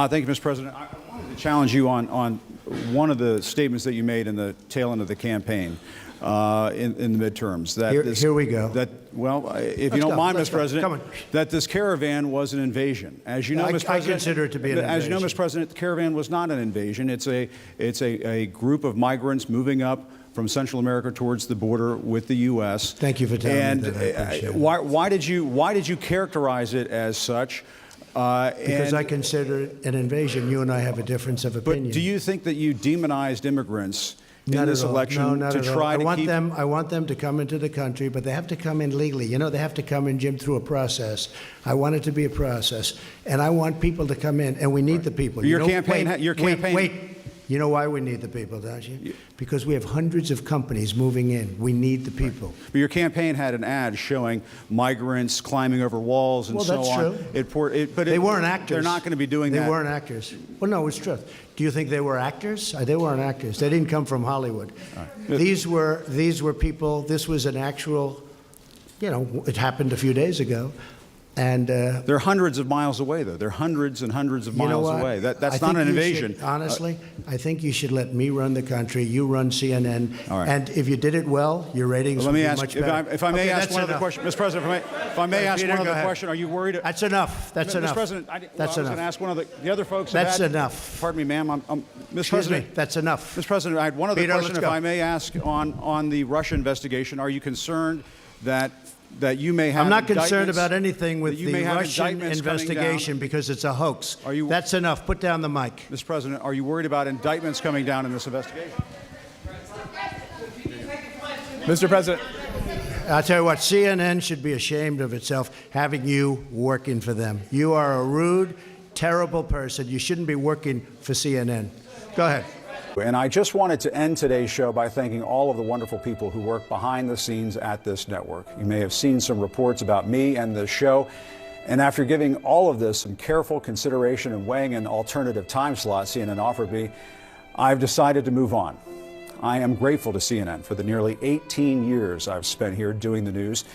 Thank you, Mr. President. I wanted to challenge you on one of the statements that you made in the tail end of the campaign in the midterms. Here we go. If you don't mind, Mr. President, that this caravan was an invasion. As you know, Mr. President, I consider it to be an invasion. As you know, Mr. President, the caravan was not an invasion. It's a group of migrants moving up from Central America towards the border with the U.S. Thank you for telling me that. I appreciate it. Why did you characterize it as such? Because I consider it an invasion. You and I have a difference of opinion. But do you think that you demonized immigrants in this election to try to keep? I want them to come into the country, but they have to come in legally. You know, they have to come in, Jim, through a process. I want it to be a process, and I want people to come in, and we need the people. Your campaign. Wait. You know why we need the people, don't you? Because we have hundreds of companies moving in. We need the people. But your campaign had an ad showing migrants climbing over walls and so on. Well, that's true. But they weren't actors. They're not going to be doing that. They weren't actors. Well, no, it's true. Do you think they were actors? They weren't actors. They didn't come from Hollywood. Right. These were people. This was an actual, it happened a few days ago. And they're hundreds of miles away, though. They're hundreds and hundreds of miles away. That's not an invasion. Honestly, I think you should let me run the country. You run CNN. All right. And if you did it well, your ratings would be much better. If I may ask one other question, Mr. President, if I may ask one other question, are you worried? That's enough. That's enough. Mr. President, I was going to ask one of the other folks. That's enough. Pardon me, ma'am. Mr. President, that's enough. Mr. President, I had one other question, if I may ask, on the Russia investigation. Are you concerned that you may have? I'm not concerned about anything with the Russian investigation because it's a hoax. That's enough. Put down the mic. Mr. President, are you worried about indictments coming down in this investigation? Mr. President. I'll tell you what, CNN should be ashamed of itself having you working for them. You are a rude, terrible person. You shouldn't be working for CNN. Go ahead. And I just wanted to end today's show by thanking all of the wonderful people who work behind the scenes at this network. You may have seen some reports about me and the show. And after giving all of this some careful consideration and weighing an alternative time slot CNN offered me, I've decided to move on. I am grateful to CNN for the nearly 18 years I've spent here doing the news.